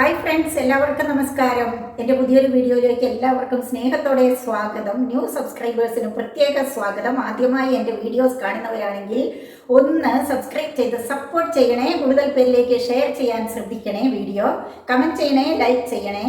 Hi friends, എല്ലാവർക്കും നമസ്കാരം. എൻ്റെ പുതിയൊരു വീഡിയോയിലേക്ക് എല്ലാവർക്കും സ്നേഹത്തോടെ സ്വാഗതം. ന്യൂ സബ്സ്ക്രൈബേഴ്സിന് പ്രത്യേക സ്വാഗതം. ആദ്യമായി എൻ്റെ വീഡിയോസ് കാണുന്നവരാണെങ്കിൽ ഒന്ന് സബ്സ്ക്രൈബ് ചെയ്ത് സപ്പോർട്ട് ചെയ്യണേ. കൂടുതൽ പേരിലേക്ക് ഷെയർ ചെയ്യാൻ ശ്രദ്ധിക്കണേ. വീഡിയോ കമൻറ്റ് ചെയ്യണേ, ലൈക്ക് ചെയ്യണേ.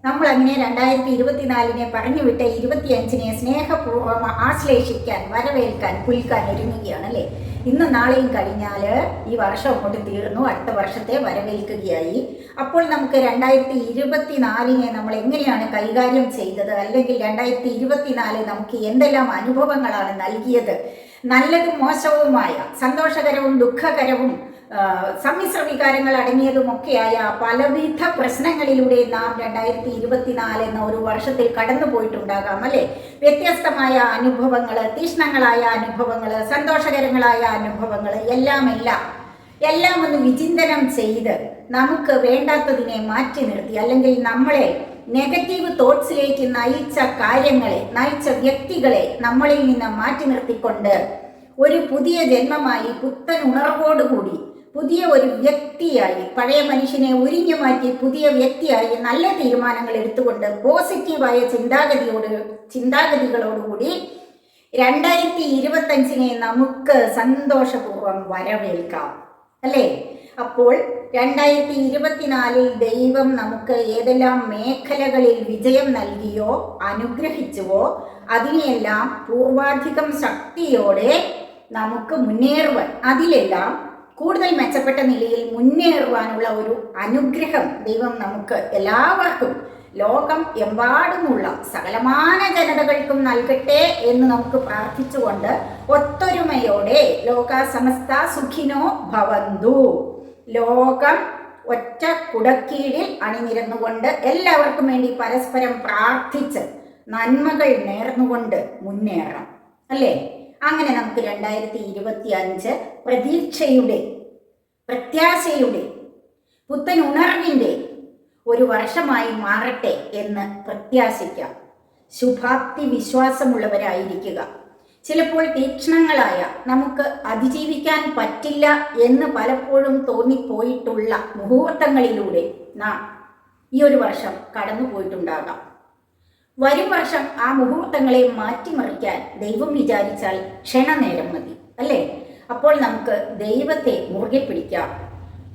നമ്മൾ അങ്ങനെ 2024 പറഞ്ഞു വിട്ട് 25 സ്നേഹപൂർവ്വം ആശ്ലേഷിക്കാൻ, വരവേൽക്കാൻ, പുൽക്കാൻ ഒരുങ്ങുകയാണ് അല്ലേ. ഇന്ന് നാളെയും കഴിഞ്ഞാൽ ഈ വർഷം അങ്ങോട്ട് തീർന്നു, അടുത്ത വർഷത്തെ വരവേൽക്കുകയായി. അപ്പോൾ നമുക്ക് 2024 നമ്മൾ എങ്ങനെയാണ് കൈകാര്യം ചെയ്തത്, അല്ലെങ്കിൽ 2024 നമുക്ക് എന്തെല്ലാം അനുഭവങ്ങളാണ് നൽകിയത്, നല്ലതും മോശവുമായ, സന്തോഷകരവും ദുഃഖകരവും സമ്മിശ്ര വികാരങ്ങൾ അടങ്ങിയതുമൊക്കെയായ പലവിധ പ്രശ്നങ്ങളിലൂടെ നാം 2024 എന്ന ഒരു വർഷത്തിൽ കടന്നു പോയിട്ടുണ്ടാകാം അല്ലേ. വ്യത്യസ്തമായ അനുഭവങ്ങൾ, തീക്ഷ്ണങ്ങളായ അനുഭവങ്ങൾ, സന്തോഷകരങ്ങളായ അനുഭവങ്ങൾ, എല്ലാം ഒന്ന് വിചിന്തനം ചെയ്ത് നമുക്ക് വേണ്ടാത്തതിനെ മാറ്റി നിർത്തി, അല്ലെങ്കിൽ നമ്മളെ നെഗറ്റീവ് തോട്ട്സിലേക്ക് നയിച്ച കാര്യങ്ങളെ, നയിച്ച വ്യക്തികളെ നമ്മളിൽ നിന്ന് മാറ്റി നിർത്തിക്കൊണ്ട് ഒരു പുതിയ ജന്മമായി, പുത്തൻ ഉണർവോടുകൂടി പുതിയ ഒരു വ്യക്തിയായി, പഴയ മനുഷ്യനെ ഉരിഞ്ഞു മാറ്റി പുതിയ വ്യക്തിയായി നല്ല തീരുമാനങ്ങൾ എടുത്തുകൊണ്ട് പോസിറ്റീവായ ചിന്താഗതികളോടുകൂടി 2025 നമുക്ക് സന്തോഷപൂർവ്വം വരവേൽക്കാം അല്ലേ. അപ്പോൾ 2024 ദൈവം നമുക്ക് ഏതെല്ലാം മേഖലകളിൽ വിജയം നൽകിയോ, അനുഗ്രഹിച്ചുവോ, അതിനെയെല്ലാം പൂർവാധികം ശക്തിയോടെ നമുക്ക് മുന്നേറുവാൻ, അതിലെല്ലാം കൂടുതൽ മെച്ചപ്പെട്ട നിലയിൽ മുന്നേറുവാനുള്ള ഒരു അനുഗ്രഹം ദൈവം നമുക്ക് എല്ലാവർക്കും, ലോകം എമ്പാടുമുള്ള സകലമാന ജനതകൾക്കും നൽകട്ടെ എന്ന് നമുക്ക് പ്രാർത്ഥിച്ചുകൊണ്ട് ഒത്തൊരുമയോടെ ലോക സമസ്ത സുഖിനോ ഭവന്തു, ലോകം ഒറ്റ കുടക്കീഴിൽ അണിനിരന്നുകൊണ്ട് എല്ലാവർക്കും വേണ്ടി പരസ്പരം പ്രാർത്ഥിച്ച് നന്മകൾ നേർന്നുകൊണ്ട് മുന്നേറാം അല്ലേ. അങ്ങനെ നമുക്ക് 2025 പ്രതീക്ഷയുടെ, പ്രത്യാശയുടെ, പുത്തൻ ഉണർവിൻ്റെ ഒരു വർഷമായി മാറട്ടെ എന്ന് പ്രത്യാശിക്കാം. ശുഭാപ്തി വിശ്വാസമുള്ളവരായിരിക്കുക. ചിലപ്പോൾ തീക്ഷ്ണങ്ങളായ, നമുക്ക് അതിജീവിക്കാൻ പറ്റില്ല എന്ന് പലപ്പോഴും തോന്നിപ്പോയിട്ടുള്ള മുഹൂർത്തങ്ങളിലൂടെ നാം ഈ ഒരു വർഷം കടന്നു പോയിട്ടുണ്ടാകാം. വരും വർഷം ആ മുഹൂർത്തങ്ങളെ മാറ്റിമറിക്കാൻ ദൈവം വിചാരിച്ചാൽ ക്ഷണനേരം മതി അല്ലേ. അപ്പോൾ നമുക്ക് ദൈവത്തെ മുറുകെ പിടിക്കാം,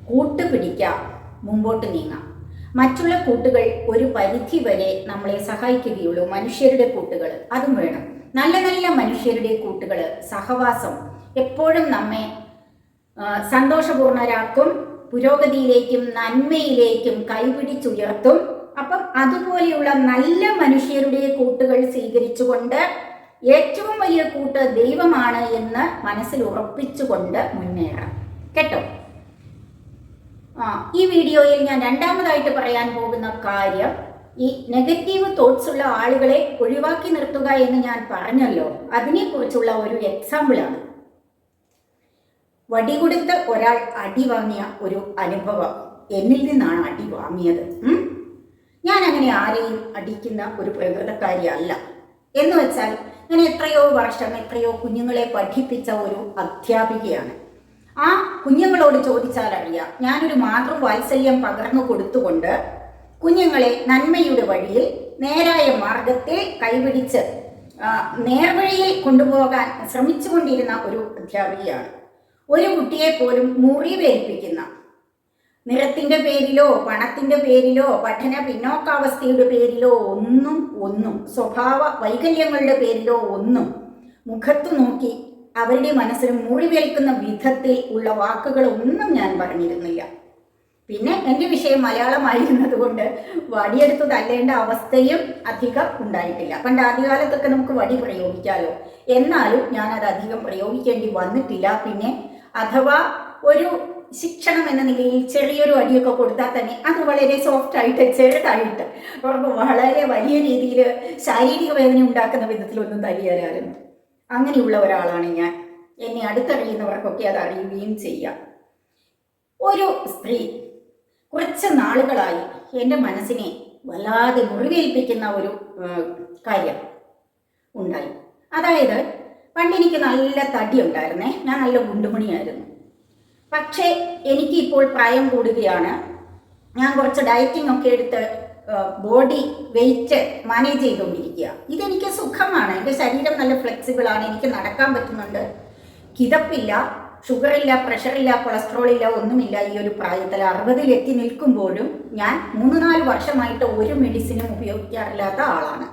കൂട്ടുപിടിക്കാം, മുമ്പോട്ട് നീങ്ങാം. മറ്റുള്ള കൂട്ടുകൾ ഒരു പരിധി വരെ നമ്മളെ സഹായിക്കുകയുള്ളൂ. മനുഷ്യരുടെ കൂട്ടുകൾ അതും വേണം. നല്ല നല്ല മനുഷ്യരുടെ കൂട്ടുകൾ, സഹവാസം എപ്പോഴും നമ്മെ സന്തോഷപൂർണരാക്കും, പുരോഗതിയിലേക്കും നന്മയിലേക്കും കൈപിടിച്ചുയർത്തും. അപ്പം അതുപോലെയുള്ള നല്ല മനുഷ്യരുടെ കൂട്ടുകൾ സ്വീകരിച്ചുകൊണ്ട് ഏറ്റവും വലിയ കൂട്ട് ദൈവമാണ് എന്ന് മനസ്സിൽ ഉറപ്പിച്ചുകൊണ്ട് മുന്നേറാം കേട്ടോ. ഈ വീഡിയോയിൽ ഞാൻ രണ്ടാമതായിട്ട് പറയാൻ പോകുന്ന കാര്യം, ഈ നെഗറ്റീവ് തോട്ട്സ് ഉള്ള ആളുകളെ ഒഴിവാക്കി നിർത്തുക എന്ന് ഞാൻ പറഞ്ഞല്ലോ, അതിനെക്കുറിച്ചുള്ള ഒരു എക്സാമ്പിളാണ്. വടി കൊടുത്ത് ഒരാൾ അടി വാങ്ങിയ ഒരു അനുഭവം. എന്നിൽ നിന്നാണ് അടി വാങ്ങിയത്. ഞാൻ അങ്ങനെ ആരെയും അടിക്കുന്ന ഒരു പ്രകൃതക്കാരിയല്ല. എന്ന് വെച്ചാൽ ഞാൻ എത്രയോ വർഷം, എത്രയോ കുഞ്ഞുങ്ങളെ പഠിപ്പിച്ച ഒരു അധ്യാപികയാണ്. ആ കുഞ്ഞുങ്ങളോട് ചോദിച്ചാൽ അറിയാം, ഞാനൊരു മാതൃവാത്സല്യം പകർന്നു കൊടുത്തുകൊണ്ട് കുഞ്ഞുങ്ങളെ നന്മയുടെ വഴിയിൽ, നേരായ മാർഗത്തിൽ കൈപിടിച്ച് നേർവഴിയിൽ കൊണ്ടുപോകാൻ ശ്രമിച്ചുകൊണ്ടിരുന്ന ഒരു അധ്യാപികയാണ്. ഒരു കുട്ടിയെ പോലും മുറിവേൽപ്പിക്കുന്ന, നിറത്തിൻ്റെ പേരിലോ പണത്തിൻ്റെ പേരിലോ പഠന പിന്നോക്കാവസ്ഥയുടെ പേരിലോ ഒന്നും സ്വഭാവ വൈകല്യങ്ങളുടെ പേരിലോ ഒന്നും മുഖത്തു നോക്കി അവരുടെ മനസ്സിന് മുറിവേൽക്കുന്ന വിധത്തിൽ ഉള്ള വാക്കുകളൊന്നും ഞാൻ പറഞ്ഞിരുന്നില്ല. പിന്നെ എൻ്റെ വിഷയം മലയാളമായിരുന്നത് കൊണ്ട് വടിയെടുത്ത് തല്ലേണ്ട അവസ്ഥയും അധികം ഉണ്ടായിട്ടില്ല. പണ്ട് ആദ്യകാലത്തൊക്കെ നമുക്ക് വടി പ്രയോഗിക്കാമല്ലോ, എന്നാലും ഞാനത് അധികം പ്രയോഗിക്കേണ്ടി വന്നിട്ടില്ല. പിന്നെ അഥവാ ഒരു ശിക്ഷണം എന്ന നിലയിൽ ചെറിയൊരു അടിയൊക്കെ കൊടുത്താൽ തന്നെ അത് വളരെ സോഫ്റ്റായിട്ട്, ചെറുതായിട്ട്, അവർക്ക് വളരെ വലിയ രീതിയിൽ ശാരീരിക വേദന ഉണ്ടാക്കുന്ന വിധത്തിലൊന്നും തരികയായിരുന്നു. അങ്ങനെയുള്ള ഒരാളാണ് ഞാൻ. എന്നെ അടുത്തറിയുന്നവർക്കൊക്കെ അത് അറിയുകയും ചെയ്യാം. ഒരു സ്ത്രീ കുറച്ച് നാളുകളായി എൻ്റെ മനസ്സിനെ വല്ലാതെ മുറിവേൽപ്പിക്കുന്ന ഒരു കാര്യം ഉണ്ടായി. അതായത്, പണ്ടെനിക്ക് നല്ല തടി ഉണ്ടായിരുന്നേ, ഞാൻ നല്ല ഗുണ്ടുമണിയായിരുന്നു. പക്ഷേ എനിക്ക് ഇപ്പോൾ പ്രായം കൂടുകയാണ്. ഞാൻ കുറച്ച് ഡയറ്റിംഗ് ഒക്കെ എടുത്ത് ബോഡി വെയിറ്റ് മാനേജ് ചെയ്തുകൊണ്ടിരിക്കുക. ഇതെനിക്ക് സുഖമാണ്. എൻ്റെ ശരീരം നല്ല ഫ്ലെക്സിബിളാണ്. എനിക്ക് നടക്കാൻ പറ്റുന്നുണ്ട്. കിതപ്പില്ല, ഷുഗറില്ല, പ്രഷറില്ല, കൊളസ്ട്രോൾ ഇല്ല, ഒന്നുമില്ല. ഈ ഒരു പ്രായത്തിൽ 60-ൽ എത്തി നിൽക്കുമ്പോഴും ഞാൻ 3-4 വർഷമായിട്ട് ഒരു മെഡിസിനും ഉപയോഗിക്കാറില്ലാത്ത ആളാണ്.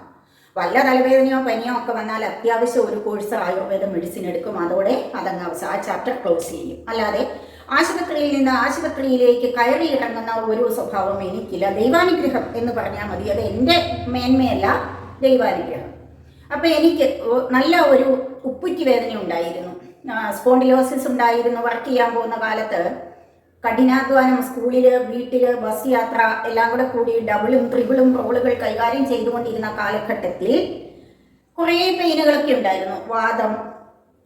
വല്ല തലവേദനയോ പനിയോ ഒക്കെ വന്നാൽ അത്യാവശ്യം ഒരു കോഴ്സ് ആയുർവേദ മെഡിസിൻ എടുക്കും. അതോടെ അതങ്ങ് ആ ചാപ്റ്റർ ക്ലോസ് ചെയ്യും. അല്ലാതെ ആശുപത്രിയിൽ നിന്ന് ആശുപത്രിയിലേക്ക് കയറി ഇറങ്ങുന്ന ഒരു സ്വഭാവം എനിക്കില്ല. ദൈവാനുഗ്രഹം എന്ന് പറഞ്ഞാൽ മതി. അത് എൻ്റെ മേന്മയല്ല, ദൈവാനുഗ്രഹം. അപ്പം എനിക്ക് നല്ല ഒരു ഉപ്പുറ്റി വേദന ഉണ്ടായിരുന്നു, സ്പോണ്ടിലോസിസ് ഉണ്ടായിരുന്നു. വർക്ക് ചെയ്യാൻ പോകുന്ന കാലത്ത് കഠിനാധ്വാനം, സ്കൂളിൽ, വീട്ടിൽ, ബസ് യാത്ര എല്ലാം കൂടെ കൂടി ഡബിളും ട്രിബിളും റോളുകൾ കൈകാര്യം ചെയ്തുകൊണ്ടിരുന്ന കാലഘട്ടത്തിൽ കുറേ പെയിനുകളൊക്കെ ഉണ്ടായിരുന്നു. വാദം,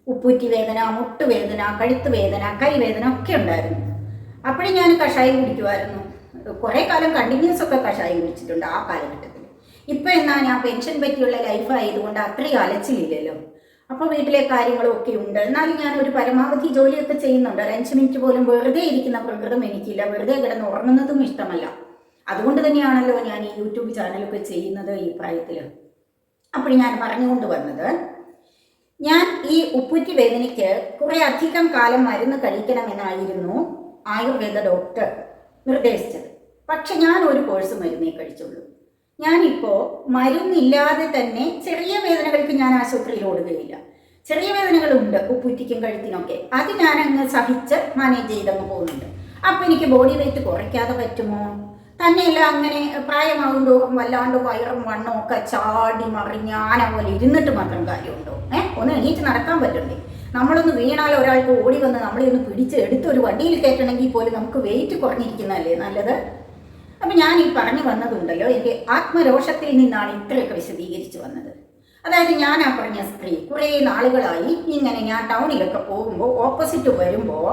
ഉപ്പൂറ്റി വേദന, മുട്ടുവേദന, കഴുത്ത് വേദന, കൈവേദന ഒക്കെ ഉണ്ടായിരുന്നു. അപ്പോഴും ഞാൻ കഷായം കുടിക്കുമായിരുന്നു. കുറേ കാലം കണ്ടിന്യൂസ് ഒക്കെ കഷായം കുടിച്ചിട്ടുണ്ട് ആ കാലഘട്ടത്തിൽ. ഇപ്പം എന്നാൽ ഞാൻ പെൻഷൻ പറ്റിയുള്ള ലൈഫ് ആയതുകൊണ്ട് അത്രയും അലച്ചിലില്ലല്ലോ. അപ്പോൾ വീട്ടിലെ കാര്യങ്ങളും ഒക്കെ ഉണ്ട്. എന്നാലും ഞാൻ ഒരു പരമാവധി ജോലിയൊക്കെ ചെയ്യുന്നുണ്ട്. ഒരു 5 മിനിറ്റ് പോലും വെറുതെ ഇരിക്കുന്ന പ്രകൃതം എനിക്കില്ല. വെറുതെ കിടന്ന് ഉറങ്ങുന്നതും ഇഷ്ടമല്ല. അതുകൊണ്ട് തന്നെയാണല്ലോ ഞാൻ ഈ യൂട്യൂബ് ചാനലൊക്കെ ചെയ്യുന്നത് ഈ പ്രായത്തിൽ. അപ്പോൾ ഞാൻ പറഞ്ഞുകൊണ്ട് വന്നത്, ഞാൻ ഈ ഉപ്പൂറ്റി വേദനയ്ക്ക് കുറേ അധികം കാലം മരുന്ന് കഴിക്കണമെന്നായിരുന്നു ആയുർവേദ ഡോക്ടർ നിർദ്ദേശിച്ചത്. പക്ഷെ ഞാൻ ഒരു കോഴ്സ് മരുന്നേ കഴിച്ചുള്ളൂ. ഞാനിപ്പോൾ മരുന്നില്ലാതെ തന്നെ ചെറിയ വേദനകൾക്ക് ഞാൻ ആശുപത്രിയിൽ ഓടുകയില്ല. ചെറിയ വേദനകളുണ്ട് ഉപ്പൂറ്റിക്കും കഴുത്തിനൊക്കെ, അത് ഞാനങ്ങ് സഹിച്ച് മാനേജ് ചെയ്തങ്ങ് പോകുന്നുണ്ട്. അപ്പം എനിക്ക് ബോഡി വെയിറ്റ് കുറയ്ക്കാതെ പറ്റുമോ? തന്നെയല്ല, അങ്ങനെ പ്രായമാകും തോറും വല്ലാണ്ട് വയറും വണ്ണവും ഒക്കെ ചാടി മറിഞ്ഞ് ആന പോലെ ഇരുന്നിട്ട് മാത്രം കാര്യമുണ്ടോ? ഒന്ന് എണീറ്റ് നടക്കാൻ പറ്റണ്ടേ? നമ്മളൊന്ന് വീണാൽ ഒരാൾക്ക് ഓടി വന്ന് നമ്മളെ ഒന്ന് പിടിച്ച് എടുത്ത് ഒരു വണ്ടിയിൽ കയറ്റണമെങ്കിൽ പോലും നമുക്ക് വെയിറ്റ് കുറഞ്ഞിരിക്കുന്നതല്ലേ നല്ലത്? അപ്പം ഞാൻ ഈ പറഞ്ഞു വന്നതുണ്ടല്ലോ, എൻ്റെ ആത്മരോഷത്തിൽ നിന്നാണ് ഇത്രയൊക്കെ വിശദീകരിച്ച് വന്നത്. അതായത് ഞാൻ ആ പറഞ്ഞ സ്ത്രീ കുറേ നാളുകളായി ഇങ്ങനെ ഞാൻ ടൗണിലൊക്കെ പോകുമ്പോൾ ഓപ്പോസിറ്റ് വരുമ്പോൾ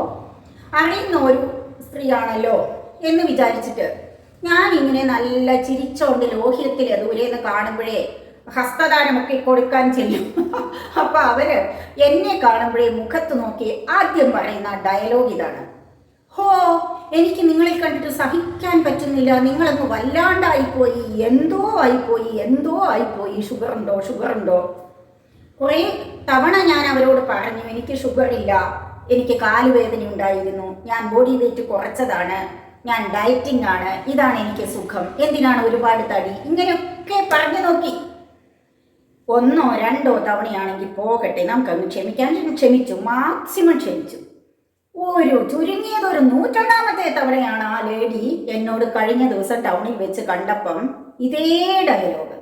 അറിയുന്ന ഒരു സ്ത്രീയാണല്ലോ എന്ന് വിചാരിച്ചിട്ട് ഞാനിങ്ങനെ നല്ല ചിരിച്ചോണ്ട് ലോഹ്യത്തിൽ ദൂരെന്ന് കാണുമ്പോഴേ ഹസ്തദാനമൊക്കെ കൊടുക്കാൻ ചെല്ലും. അപ്പം അവർ എന്നെ കാണുമ്പോഴേ മുഖത്ത് നോക്കി ആദ്യം പറയുന്ന ഡയലോഗ് ഇതാണ്: ഹോ, എനിക്ക് നിങ്ങളെ കണ്ടിട്ട് സഹിക്കാൻ പറ്റുന്നില്ല, നിങ്ങളൊന്ന് വല്ലാണ്ടായിപ്പോയി, എന്തോ ആയിപ്പോയി, ഷുഗറുണ്ടോ. കുറേ തവണ ഞാൻ അവരോട് പറഞ്ഞു, എനിക്ക് ഷുഗറില്ല, എനിക്ക് കാലുവേദന ഉണ്ടായിരുന്നു, ഞാൻ ബോഡി വെയിറ്റ് കുറച്ചതാണ്, ഞാൻ ഡയറ്റിംഗ് ആണ്, ഇതാണ് എനിക്ക് സുഖം, എന്തിനാണ് ഒരുപാട് തടി, ഇങ്ങനെയൊക്കെ പറഞ്ഞു നോക്കി. 1 or 2 തവണയാണെങ്കിൽ പോകട്ടെ, നമുക്കങ്ങ് ക്ഷമിക്കാൻ ക്ഷമിച്ചു, മാക്സിമം ക്ഷമിച്ചു. ചുരുങ്ങിയതൊരു 101ാമത്തെ തവണയാണ് ആ ലേഡി എന്നോട് കഴിഞ്ഞ ദിവസം ടൗണിൽ വെച്ച് കണ്ടപ്പം ഇതേ ഡയലോഗ്.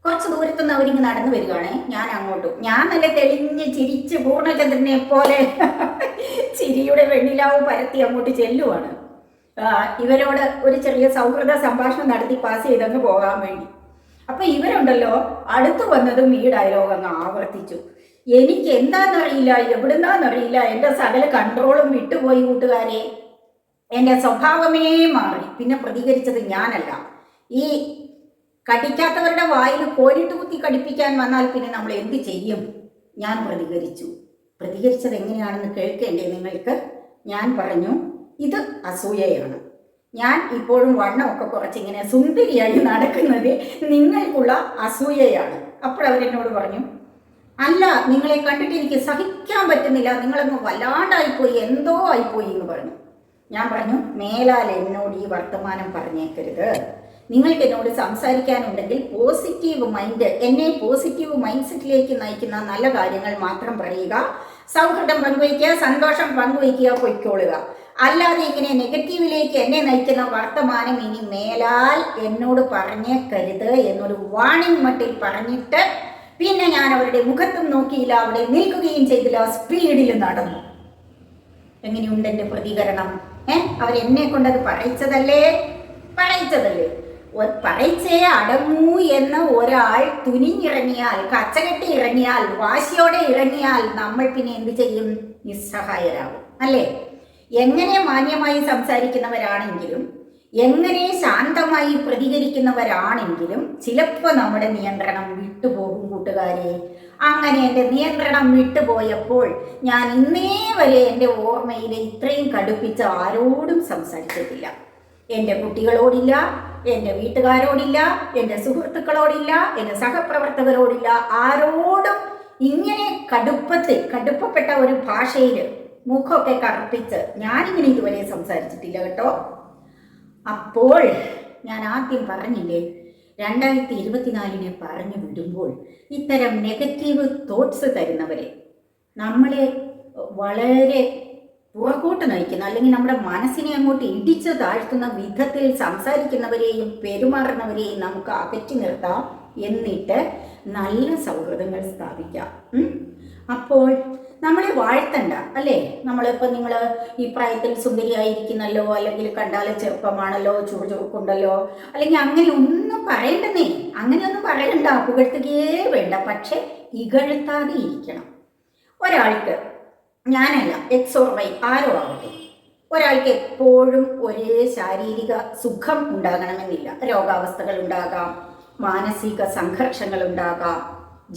കുറച്ച് ദൂരത്തുനിന്ന് അവരിങ്ങ് നടന്നു വരികയാണേ, ഞാൻ അങ്ങോട്ടും. ഞാൻ നല്ല തെളിഞ്ഞ് ചിരിച്ച് പൂർണ്ണചന്ദ്രനെ പോലെ ചിരിയുടെ വെണ്ണിലാവ് പരത്തി അങ്ങോട്ട് ചെല്ലുവാണ്. ഇവരോട് ഒരു ചെറിയ സൗഹൃദ സംഭാഷണം നടത്തി പാസ് ചെയ്തങ്ങ് പോകാൻ വേണ്ടി. അപ്പം ഇവരുണ്ടല്ലോ, അടുത്ത് വന്നതും ഈ ഡയലോഗ് അങ്ങ് ആവർത്തിച്ചു. എനിക്ക് എന്താണെന്നറിയില്ല, എവിടുന്നാന്നറിയില്ല, എൻ്റെ സകല കൺട്രോളും വിട്ടുപോയി കൂട്ടുകാരെ. എൻ്റെ സ്വഭാവമേ മാറി. പിന്നെ പ്രതികരിച്ചത് ഞാനല്ല, ഈ കടിക്കാത്തവരുടെ വായിൽ കോരിട്ട് കുത്തി കടിപ്പിക്കാൻ വന്നാൽ പിന്നെ നമ്മൾ എന്ത് ചെയ്യും? ഞാൻ പ്രതികരിച്ചത് എങ്ങനെയാണെന്ന് കേൾക്കേണ്ടേ നിങ്ങൾക്ക്? ഞാൻ പറഞ്ഞു, ഇത് അസൂയയാണ്. ഞാൻ ഇപ്പോഴും വണ്ണമൊക്കെ കുറച്ചിങ്ങനെ സുന്ദരിയായി നടക്കുന്നത് നിങ്ങൾക്കുള്ള അസൂയയാണ്. അപ്പോഴവരെന്നോട് പറഞ്ഞു, അല്ല, നിങ്ങളെ കണ്ടിട്ട് എനിക്ക് സഹിക്കാൻ പറ്റുന്നില്ല, നിങ്ങളൊന്ന് വല്ലാണ്ടായിപ്പോയി, എന്തോ ആയിപ്പോയി എന്ന് പറഞ്ഞു. ഞാൻ പറഞ്ഞു, മേലാൽ എന്നോട് ഈ വർത്തമാനം പറഞ്ഞേക്കരുത്. നിങ്ങൾക്ക് എന്നോട് സംസാരിക്കാനുണ്ടെങ്കിൽ പോസിറ്റീവ് മൈൻഡ്, എന്നെ പോസിറ്റീവ് മൈൻഡ് സെറ്റിലേക്ക് നയിക്കുന്ന നല്ല കാര്യങ്ങൾ മാത്രം പറയുക, സൗഹൃദം പങ്കുവയ്ക്കുക, സന്തോഷം പങ്കുവയ്ക്കുക, പൊയ്ക്കോളുക. അല്ലാതെ ഇങ്ങനെ നെഗറ്റീവിലേക്ക് എന്നെ നയിക്കുന്ന വർത്തമാനം ഇനി മേലാൽ എന്നോട് പറഞ്ഞേക്കരുത് എന്നൊരു വാണിംഗ് മട്ടിൽ പറഞ്ഞിട്ട് പിന്നെ ഞാൻ അവരുടെ മുഖത്തും നോക്കിയില്ല, അവിടെ നിൽക്കുകയും ചെയ്തില്ല, സ്പീഡിൽ നടന്നു. എങ്ങനെയുണ്ട് എൻ്റെ പ്രതികരണം? അവരെന്നെ കൊണ്ടത് പറയിച്ചതല്ലേ? പറയിച്ചേ അടങ്ങൂ എന്ന് ഒരാൾ തുനിഞ്ഞിറങ്ങിയാൽ, കച്ചകെട്ടി ഇറങ്ങിയാൽ, വാശിയോടെ ഇറങ്ങിയാൽ നമ്മൾ പിന്നെ എന്ത് ചെയ്യും? നിസ്സഹായരാകും അല്ലേ? എങ്ങനെ മാന്യമായി സംസാരിക്കുന്നവരാണെങ്കിലും, എങ്ങനെ ശാന്തമായി പ്രതികരിക്കുന്നവരാണെങ്കിലും ചിലപ്പോൾ നമ്മുടെ നിയന്ത്രണം വിട്ടുപോകും കൂട്ടുകാരെ. അങ്ങനെ എൻ്റെ നിയന്ത്രണം വിട്ടുപോയപ്പോൾ ഞാൻ ഇന്നേ വരെ എൻ്റെ ഓർമ്മയിൽ ഇത്രയും കടുപ്പിച്ച് ആരോടും സംസാരിച്ചിട്ടില്ല. എൻ്റെ കുട്ടികളോടില്ല, എൻ്റെ വീട്ടുകാരോടില്ല, എൻ്റെ സുഹൃത്തുക്കളോടില്ല, എൻ്റെ സഹപ്രവർത്തകരോടില്ല, ആരോടും ഇങ്ങനെ കടുപ്പപ്പെട്ട ഒരു ഭാഷയിൽ മുഖമൊക്കെ കറുപ്പിച്ച് ഞാനിങ്ങനെ ഇതുവരെ സംസാരിച്ചിട്ടില്ല കേട്ടോ. അപ്പോൾ ഞാൻ ആദ്യം പറഞ്ഞില്ലേ, 2024 പറഞ്ഞു വിടുമ്പോൾ ഇത്തരം നെഗറ്റീവ് തോട്ട്സ് തരുന്നവരെ, നമ്മളെ വളരെ പുറകോട്ട് നയിക്കുന്ന അല്ലെങ്കിൽ നമ്മുടെ മനസ്സിനെ അങ്ങോട്ട് ഇടിച്ചു താഴ്ത്തുന്ന വിധത്തിൽ സംസാരിക്കുന്നവരെയും പെരുമാറുന്നവരെയും നമുക്ക് അകറ്റി നിർത്താം. എന്നിട്ട് നല്ല സൗഹൃദങ്ങൾ സ്ഥാപിക്കാം. അപ്പോൾ നമ്മളെ വാഴ്ത്തണ്ട അല്ലേ. നമ്മളിപ്പോൾ നിങ്ങൾ ഈ പ്രായത്തിൽ സുന്ദരിയായിരിക്കുന്നല്ലോ, അല്ലെങ്കിൽ കണ്ടാൽ ചെറുപ്പമാണല്ലോ, ചുറുചുറുക്കുണ്ടല്ലോ, അല്ലെങ്കിൽ അങ്ങനെ ഒന്നും പറയണ്ടെന്നേ. അങ്ങനെയൊന്നും പറയണ്ട, പുകഴ്ത്തുകയേ വേണ്ട. പക്ഷെ ഇകഴ്ത്താതെ ഇരിക്കണം. ഒരാൾക്ക്, ഞാനല്ല, എക്സ് ഓർ വൈ ആരോ ആവട്ടെ, ഒരാൾക്ക് എപ്പോഴും ഒരേ ശാരീരിക സുഖം ഉണ്ടാകണമെന്നില്ല. രോഗാവസ്ഥകൾ ഉണ്ടാകാം, മാനസിക സംഘർഷങ്ങൾ ഉണ്ടാകാം.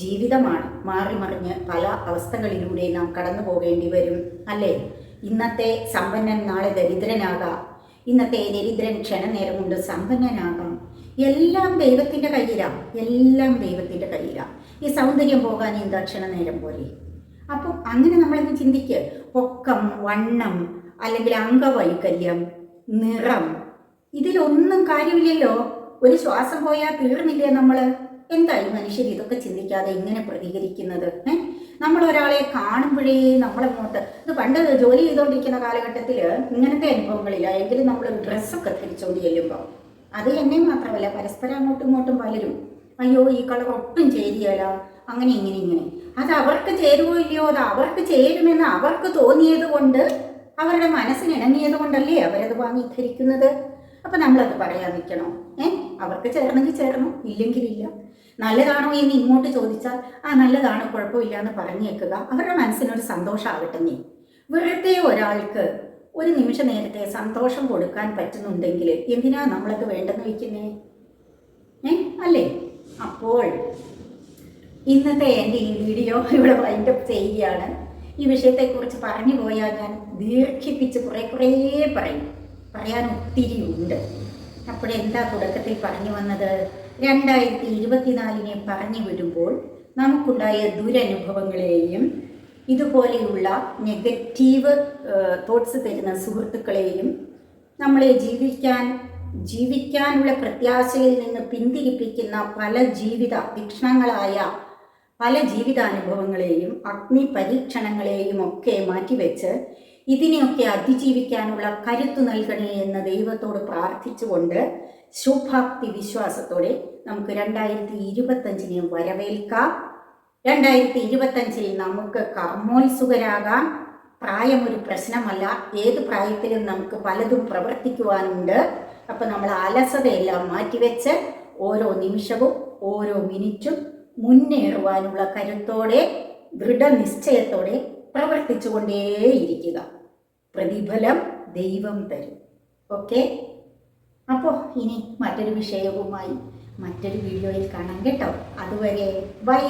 ജീവിതമാണ്, മാറി മറിഞ്ഞ് പല അവസ്ഥകളിലൂടെ നാം കടന്നു പോകേണ്ടി വരും അല്ലേ. ഇന്നത്തെ സമ്പന്നൻ നാളെ ദരിദ്രനാകാം, ഇന്നത്തെ ദരിദ്രൻ ക്ഷണനേരം കൊണ്ട് സമ്പന്നനാകാം. എല്ലാം ദൈവത്തിൻ്റെ കയ്യിലാണ്, എല്ലാം ദൈവത്തിൻ്റെ കയ്യിലാണ്. ഈ സൗന്ദര്യം പോകാൻ എന്താ ക്ഷണനേരം പോലെ. അപ്പം അങ്ങനെ നമ്മളൊന്ന് ചിന്തിക്കുക. പൊക്കം, വണ്ണം, അല്ലെങ്കിൽ അംഗവൈകല്യം, നിറം, ഇതിലൊന്നും കാര്യമില്ലല്ലോ. ഒരു ശ്വാസം പോയാൽ തീർന്നില്ലേ നമ്മൾ. എന്തായി മനുഷ്യർ ഇതൊക്കെ ചിന്തിക്കാതെ ഇങ്ങനെ പ്രതികരിക്കുന്നത്? നമ്മൾ ഒരാളെ കാണുമ്പോഴേ നമ്മളങ്ങോട്ട്, ഇത് പണ്ട് ജോലി ചെയ്തുകൊണ്ടിരിക്കുന്ന കാലഘട്ടത്തിൽ ഇങ്ങനത്തെ അനുഭവങ്ങളില്ല. എങ്കിലും നമ്മൾ ഡ്രസ്സൊക്കെ ധരിച്ചുകൊണ്ട് ചെല്ലുമ്പോൾ അത് എന്നെ മാത്രമല്ല, പരസ്പരം അങ്ങോട്ടും ഇങ്ങോട്ടും പലരും, അയ്യോ ഈ കളർ ഒട്ടും ചേരിയല്ല, അങ്ങനെ ഇങ്ങനെ. അത് അവർക്ക് ചേരുവോ ഇല്ലയോ, അത് അവർക്ക് ചേരുമെന്ന് അവർക്ക് തോന്നിയത് കൊണ്ട്, അവരുടെ മനസ്സിന് ഇണങ്ങിയത് കൊണ്ടല്ലേ അവരത് വാങ്ങി ധരിക്കുന്നത്. അപ്പം നമ്മളത് പറയാൻ നിൽക്കണോ? അവർക്ക് ചേർന്നെങ്കിൽ ചേർന്നു, ഇല്ലെങ്കിലില്ല. നല്ലതാണോ എന്ന് ഇങ്ങോട്ട് ചോദിച്ചാൽ ആ നല്ലതാണ്, കുഴപ്പമില്ല എന്ന് പറഞ്ഞേക്കുക. അവരുടെ മനസ്സിനൊരു സന്തോഷമാകട്ടെ. നീ വെറുതെ ഒരാൾക്ക് ഒരു നിമിഷ നേരത്തെ സന്തോഷം കൊടുക്കാൻ പറ്റുന്നുണ്ടെങ്കിൽ എന്തിനാ നമ്മളത് വേണ്ടെന്ന് വയ്ക്കുന്നേ? അല്ലേ? അപ്പോൾ ഇന്നത്തെ എൻ്റെ ഈ വീഡിയോ ഇവിടെ വൈൻഡപ്പ് ചെയ്യുകയാണ്. ഈ വിഷയത്തെക്കുറിച്ച് പറഞ്ഞു പോയാൽ ഞാൻ ദീർഘിപ്പിച്ച് കുറേ പറയാൻ ഒത്തിരി ഉണ്ട്. അപ്പോഴെന്താ തുടക്കത്തിൽ പറഞ്ഞു വന്നത്? 2024 പറഞ്ഞു വിടുമ്പോൾ നമുക്കുണ്ടായ ദുരനുഭവങ്ങളെയും ഇതുപോലെയുള്ള നെഗറ്റീവ് തോട്ട്സ് തരുന്ന സുഹൃത്തുക്കളെയും നമ്മളെ ജീവിക്കാനുള്ള പ്രത്യാശയിൽ നിന്ന് പിന്തിരിപ്പിക്കുന്ന പല തീക്ഷ്ണങ്ങളായ പല ജീവിതാനുഭവങ്ങളെയും അഗ്നി പരീക്ഷണങ്ങളെയും ഒക്കെ മാറ്റിവെച്ച് ഇതിനെയൊക്കെ അതിജീവിക്കാനുള്ള കരുത്തു നൽകണേ എന്ന് ദൈവത്തോട് പ്രാർത്ഥിച്ചുകൊണ്ട് ശുഭാപ്തി വിശ്വാസത്തോടെ നമുക്ക് 2025 വരവേൽക്കാം. 2025 നമുക്ക് കർമ്മോത്സുകരാകാം. പ്രായം ഒരു പ്രശ്നമല്ല, ഏത് പ്രായത്തിലും നമുക്ക് പലതും പ്രവർത്തിക്കുവാനുണ്ട്. അപ്പം നമ്മൾ അലസതയെല്ലാം മാറ്റിവെച്ച് ഓരോ നിമിഷവും ഓരോ മിനിറ്റും മുന്നേറുവാനുള്ള കരുത്തോടെ ദൃഢനിശ്ചയത്തോടെ പ്രവർത്തിച്ചു കൊണ്ടേയിരിക്കുക. പ്രതിഫലം ദൈവം തരും. ഓക്കെ, അപ്പോൾ ഇനി മറ്റൊരു വിഷയവുമായി മറ്റൊരു വീഡിയോയിൽ കാണാം കേട്ടോ. അതുവരെ ബൈ.